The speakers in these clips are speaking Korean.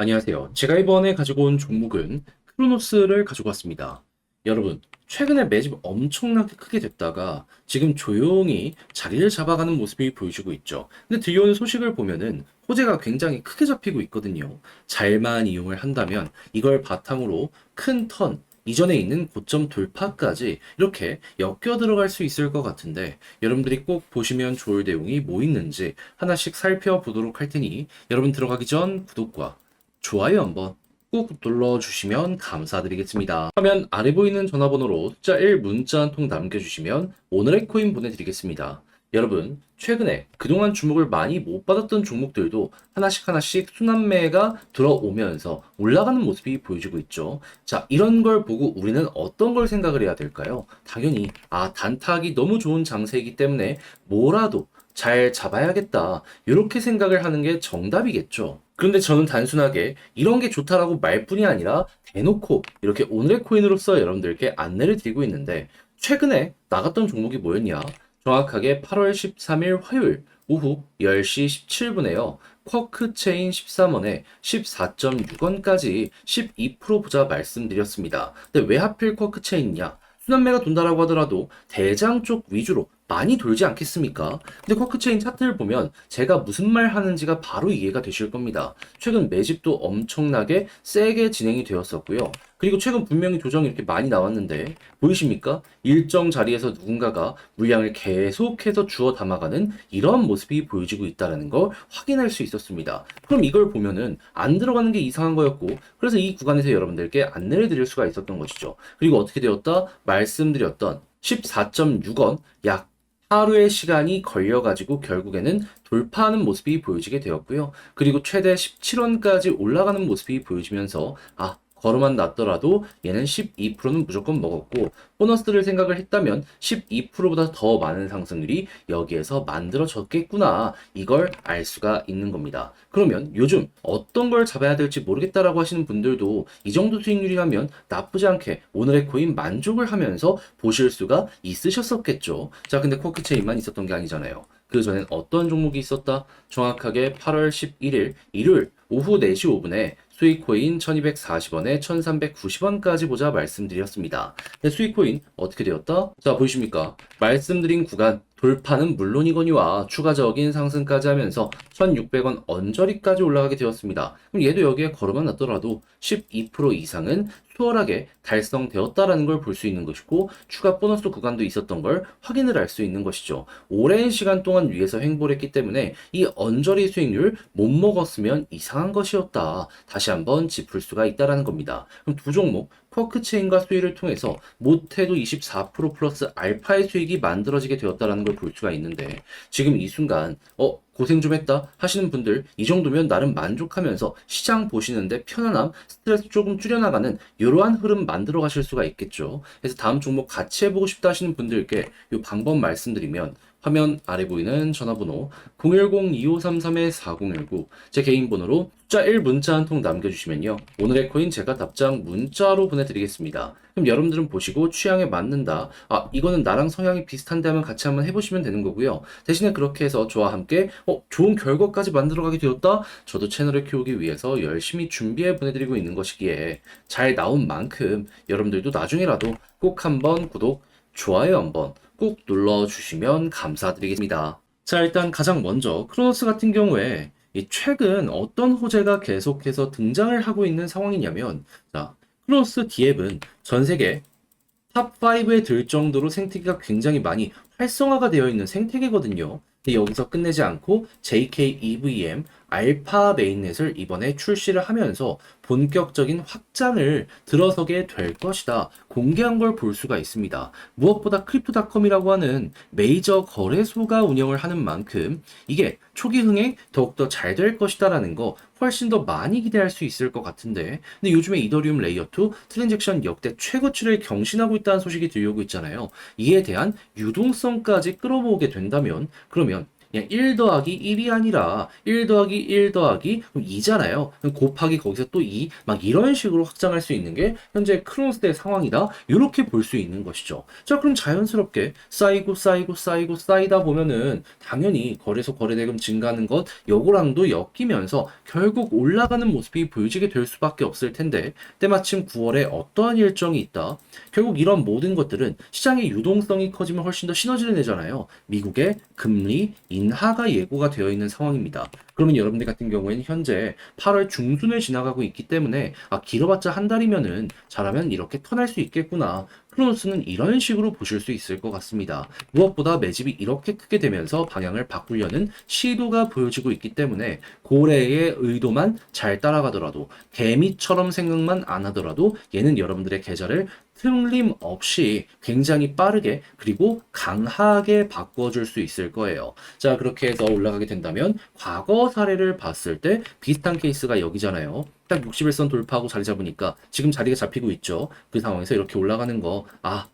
안녕하세요. 제가 이번에 가지고 온 종목은 크로노스를 가지고 왔습니다. 여러분, 최근에 매집 엄청나게 크게 됐다가 지금 조용히 자리를 잡아가는 모습이 보여지고 있죠. 근데 들려오는 소식을 보면은 호재가 굉장히 크게 잡히고 있거든요. 잘만 이용을 한다면 이걸 바탕으로 큰 턴, 이전에 있는 고점 돌파까지 이렇게 엮여 들어갈 수 있을 것 같은데 여러분들이 꼭 보시면 좋을 내용이 뭐 있는지 하나씩 살펴보도록 할 테니 여러분 들어가기 전 구독과 좋아요 한번 꾹 눌러주시면 감사드리겠습니다. 화면 아래 보이는 전화번호로 숫자 1 문자 한 통 남겨주시면 오늘의 코인 보내드리겠습니다. 여러분, 최근에 그동안 주목을 많이 못 받았던 종목들도 하나씩 순환매가 들어오면서 올라가는 모습이 보여지고 있죠. 자, 이런 걸 보고 우리는 어떤 걸 생각을 해야 될까요? 당연히, 단타하기 너무 좋은 장세이기 때문에 뭐라도 잘 잡아야겠다. 이렇게 생각을 하는 게 정답이겠죠. 그런데 저는 단순하게 이런 게 좋다라고 말뿐이 아니라 대놓고 이렇게 오늘의 코인으로서 여러분들께 안내를 드리고 있는데 최근에 나갔던 종목이 뭐였냐? 정확하게 8월 13일 화요일 오후 10시 17분에요. 쿼크 체인 13원에 14.6원까지 12% 보자 말씀드렸습니다. 근데 왜 하필 쿼크 체인이냐? 순환매가 돈다라고 하더라도 대장 쪽 위주로 많이 돌지 않겠습니까? 근데 쿼크체인 차트를 보면 제가 무슨 말 하는지가 바로 이해가 되실 겁니다. 최근 매집도 엄청나게 세게 진행이 되었었고요. 그리고 최근 분명히 조정이 이렇게 많이 나왔는데 보이십니까? 일정 자리에서 누군가가 물량을 계속해서 주워 담아가는 이런 모습이 보여지고 있다는 걸 확인할 수 있었습니다. 그럼 이걸 보면은 안 들어가는 게 이상한 거였고 그래서 이 구간에서 여러분들께 안내를 드릴 수가 있었던 것이죠. 그리고 어떻게 되었다? 말씀드렸던 14.6원 약 하루의 시간이 걸려가지고 결국에는 돌파하는 모습이 보여지게 되었고요. 그리고 최대 17원까지 올라가는 모습이 보여지면서 걸어만 놨더라도 얘는 12%는 무조건 먹었고 보너스를 생각을 했다면 12%보다 더 많은 상승률이 여기에서 만들어졌겠구나 이걸 알 수가 있는 겁니다. 그러면 요즘 어떤 걸 잡아야 될지 모르겠다라고 하시는 분들도 이 정도 수익률이라면 나쁘지 않게 오늘의 코인 만족을 하면서 보실 수가 있으셨었겠죠. 자, 근데 쿼크체인만 있었던 게 아니잖아요. 그 전엔 어떤 종목이 있었다? 정확하게 8월 11일 일요일 오후 4시 5분에 수익코인 1240원에 1390원까지 보자 말씀드렸습니다. 근데 수익코인 어떻게 되었다? 자, 보이십니까? 말씀드린 구간 돌파는 물론이거니와 추가적인 상승까지 하면서 1600원 언저리까지 올라가게 되었습니다. 그럼 얘도 여기에 걸어만 놨더라도 12% 이상은 수월하게 달성되었다라는 걸 볼 수 있는 것이고 추가 보너스 구간도 있었던 걸 확인을 할 수 있는 것이죠. 오랜 시간 동안 위에서 횡보를 했기 때문에 이 언저리 수익률 못 먹었으면 이상한 것이었다. 다시 한번 짚을 수가 있다라는 겁니다. 그럼 두 종목 쿼크체인과 수익을 통해서 못해도 24% 플러스 알파의 수익이 만들어지게 되었다는 걸 볼 수가 있는데 지금 이 순간 고생 좀 했다 하시는 분들 이 정도면 나름 만족하면서 시장 보시는데 편안함, 스트레스 조금 줄여나가는 이러한 흐름 만들어 가실 수가 있겠죠. 그래서 다음 종목 같이 해보고 싶다 하시는 분들께 이 방법 말씀드리면 화면 아래 보이는 전화번호 010-2533-4019 제 개인 번호로 숫자 1 문자 한 통 남겨주시면요. 오늘의 코인 제가 답장 문자로 보내드리겠습니다. 그럼 여러분들은 보시고 취향에 맞는다. 이거는 나랑 성향이 비슷한데 하면 같이 한번 해보시면 되는 거고요. 대신에 그렇게 해서 저와 함께 좋은 결과까지 만들어가게 되었다? 저도 채널을 키우기 위해서 열심히 준비해 보내드리고 있는 것이기에 잘 나온 만큼 여러분들도 나중에라도 꼭 한번 구독, 좋아요 한번 꼭 눌러주시면 감사드리겠습니다. 자, 일단 가장 먼저 크로노스 같은 경우에 이 최근 어떤 호재가 계속해서 등장을 하고 있는 상황이냐면 자, 크로노스 디앱은 전 세계 탑5에 들 정도로 생태계가 굉장히 많이 활성화가 되어 있는 생태계거든요. 근데 여기서 끝내지 않고 JK EVM 알파 메인넷을 이번에 출시를 하면서 본격적인 확장을 들어서게 될 것이다. 공개한 걸 볼 수가 있습니다. 무엇보다 크립토닷컴이라고 하는 메이저 거래소가 운영을 하는 만큼 이게 초기 흥행 더욱더 잘 될 것이다라는 거 훨씬 더 많이 기대할 수 있을 것 같은데 근데 요즘에 이더리움 레이어2 트랜잭션 역대 최고치를 경신하고 있다는 소식이 들려오고 있잖아요. 이에 대한 유동성까지 끌어모으게 된다면 그러면 그냥 1 더하기 1이 아니라 1 더하기 1 더하기 그럼 2잖아요. 그럼 곱하기 거기서 또 2, 막 이런 식으로 확장할 수 있는 게 현재 크로노스의 상황이다. 이렇게 볼 수 있는 것이죠. 자, 그럼 자연스럽게 쌓이고 쌓이다 보면은 당연히 거래소 거래대금 증가하는 것 요거랑도 엮이면서 결국 올라가는 모습이 보여지게 될 수밖에 없을 텐데 때마침 9월에 어떠한 일정이 있다. 결국 이런 모든 것들은 시장의 유동성이 커지면 훨씬 더 시너지를 내잖아요. 미국의 금리 인하가 예고가 되어 있는 상황입니다. 그러면 여러분들 같은 경우에는 현재 8월 중순을 지나가고 있기 때문에 길어봤자 한 달이면은 잘하면 이렇게 턴할 수 있겠구나. 크로노스는 이런 식으로 보실 수 있을 것 같습니다. 무엇보다 매집이 이렇게 크게 되면서 방향을 바꾸려는 시도가 보여지고 있기 때문에 고래의 의도만 잘 따라가더라도 개미처럼 생각만 안 하더라도 얘는 여러분들의 계좌를 틀림없이 굉장히 빠르게 그리고 강하게 바꿔줄 수 있을 거예요. 자, 그렇게 해서 올라가게 된다면 과거 사례를 봤을 때 비슷한 케이스가 여기잖아요. 딱 61선 돌파하고 자리 잡으니까 지금 자리가 잡히고 있죠. 그 상황에서 이렇게 올라가는 거,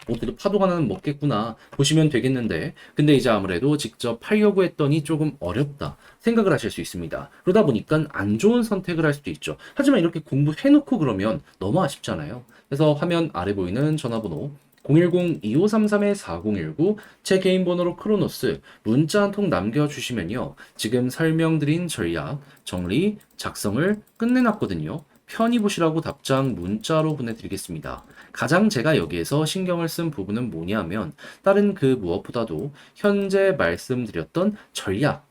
그래도 파도가 나는 먹겠구나 보시면 되겠는데, 근데 이제 아무래도 직접 팔려고 했더니 조금 어렵다 생각을 하실 수 있습니다. 그러다 보니까 안 좋은 선택을 할 수도 있죠. 하지만 이렇게 공부해놓고 그러면 너무 아쉽잖아요. 그래서 화면 아래 보이는 전화번호 010-2533-4019 제 개인 번호로 크로노스 문자 한 통 남겨주시면요. 지금 설명드린 전략 정리 작성을 끝내놨거든요. 편히 보시라고 답장 문자로 보내드리겠습니다. 가장 제가 여기에서 신경을 쓴 부분은 뭐냐면 다른 그 무엇보다도 현재 말씀드렸던 전략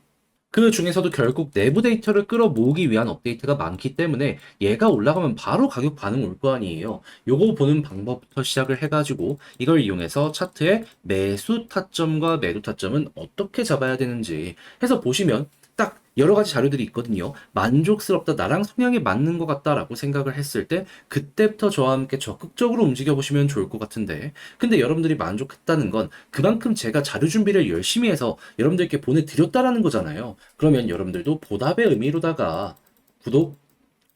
그 중에서도 결국 내부 데이터를 끌어모으기 위한 업데이트가 많기 때문에 얘가 올라가면 바로 가격 반응 올 거 아니에요. 요거 보는 방법부터 시작을 해가지고 이걸 이용해서 차트의 매수 타점과 매도 타점은 어떻게 잡아야 되는지 해서 보시면 딱 여러 가지 자료들이 있거든요. 만족스럽다, 나랑 성향에 맞는 것 같다라고 생각을 했을 때 그때부터 저와 함께 적극적으로 움직여 보시면 좋을 것 같은데, 근데 여러분들이 만족했다는 건 그만큼 제가 자료 준비를 열심히 해서 여러분들께 보내드렸다라는 거잖아요. 그러면 여러분들도 보답의 의미로다가 구독,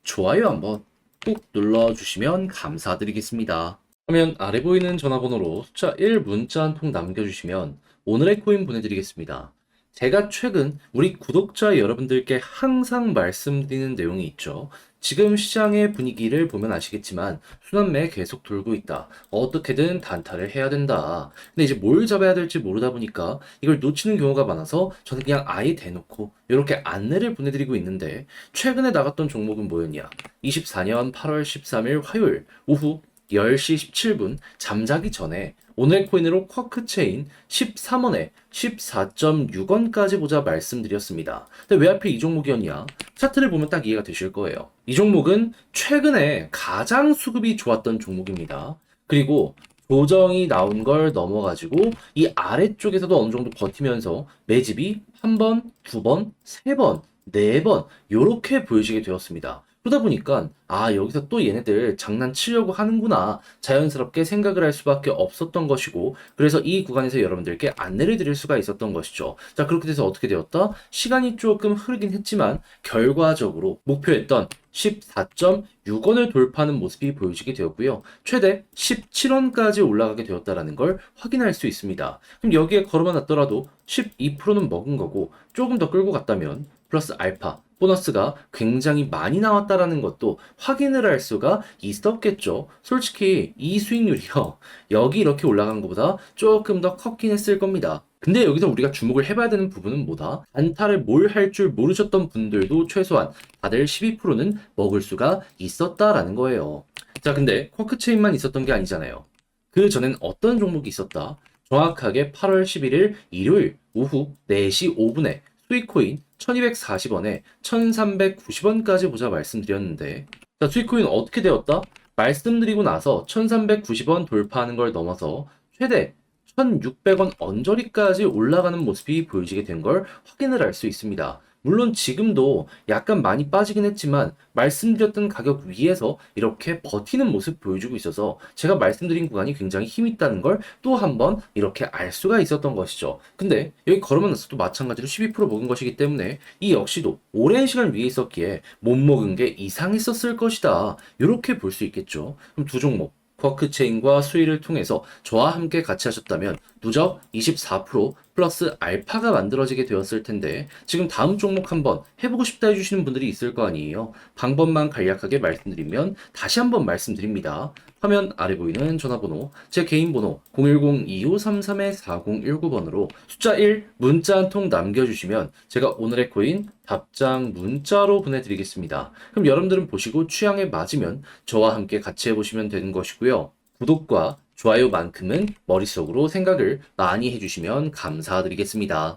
좋아요 한번 꾹 눌러주시면 감사드리겠습니다. 그러면 아래 보이는 전화번호로 숫자 1 문자 한 통 남겨주시면 오늘의 코인 보내드리겠습니다. 제가 최근 우리 구독자 여러분들께 항상 말씀드리는 내용이 있죠. 지금 시장의 분위기를 보면 아시겠지만 순환매 계속 돌고 있다. 어떻게든 단타를 해야 된다. 근데 이제 뭘 잡아야 될지 모르다 보니까 이걸 놓치는 경우가 많아서 저는 그냥 아예 대놓고 이렇게 안내를 보내드리고 있는데, 최근에 나갔던 종목은 뭐였냐? 24년 8월 13일 화요일 오후 10시 17분 잠자기 전에 오늘 코인으로 쿼크체인 13원에 14.6원까지 보자 말씀드렸습니다. 근데 왜 하필 이 종목이었냐? 차트를 보면 딱 이해가 되실 거예요. 이 종목은 최근에 가장 수급이 좋았던 종목입니다. 그리고 조정이 나온 걸 넘어가지고 이 아래쪽에서도 어느 정도 버티면서 매집이 한 번, 두 번, 세 번, 네 번 요렇게 보여지게 되었습니다. 그러다 보니까 여기서 또 얘네들 장난치려고 하는구나 자연스럽게 생각을 할 수밖에 없었던 것이고, 그래서 이 구간에서 여러분들께 안내를 드릴 수가 있었던 것이죠. 자, 그렇게 돼서 어떻게 되었다? 시간이 조금 흐르긴 했지만 결과적으로 목표했던 14.6원을 돌파하는 모습이 보여지게 되었고요. 최대 17원까지 올라가게 되었다는 걸 확인할 수 있습니다. 그럼 여기에 걸어만 놨더라도 12%는 먹은 거고, 조금 더 끌고 갔다면 플러스 알파 보너스가 굉장히 많이 나왔다라는 것도 확인을 할 수가 있었겠죠. 솔직히 이 수익률이요, 여기 이렇게 올라간 것보다 조금 더 컸긴 했을 겁니다. 근데 여기서 우리가 주목을 해봐야 되는 부분은 뭐다? 단타를 뭘 할 줄 모르셨던 분들도 최소한 다들 12%는 먹을 수가 있었다라는 거예요. 자, 근데 쿼크체인만 있었던 게 아니잖아요. 그 전엔 어떤 종목이 있었다? 정확하게 8월 11일 일요일 오후 4시 5분에 수익코인 1240원에 1390원까지 보자 말씀드렸는데, 자, 수익코인 어떻게 되었다? 말씀드리고 나서 1390원 돌파하는 걸 넘어서 최대 1600원 언저리까지 올라가는 모습이 보여지게 된 걸 확인을 할 수 있습니다. 물론 지금도 약간 많이 빠지긴 했지만 말씀드렸던 가격 위에서 이렇게 버티는 모습 보여주고 있어서 제가 말씀드린 구간이 굉장히 힘 있다는 걸 또 한번 이렇게 알 수가 있었던 것이죠. 근데 여기 걸으면 나서도 마찬가지로 12% 먹은 것이기 때문에 이 역시도 오랜 시간 위에 있었기에 못 먹은 게 이상했었을 것이다. 이렇게 볼 수 있겠죠. 그럼 두 종목 쿼크체인과 수위를 통해서 저와 함께 같이 하셨다면 누적 24% 플러스 알파가 만들어지게 되었을 텐데 지금 다음 종목 한번 해보고 싶다 해주시는 분들이 있을 거 아니에요. 방법만 간략하게 말씀드리면 다시 한번 말씀드립니다. 화면 아래 보이는 전화번호, 제 개인 번호 010-2533-4019번으로 숫자 1 문자 한 통 남겨주시면 제가 오늘의 코인 답장 문자로 보내드리겠습니다. 그럼 여러분들은 보시고 취향에 맞으면 저와 함께 같이 해보시면 되는 것이고요. 구독과 좋아요만큼은 머릿속으로 생각을 많이 해주시면 감사드리겠습니다.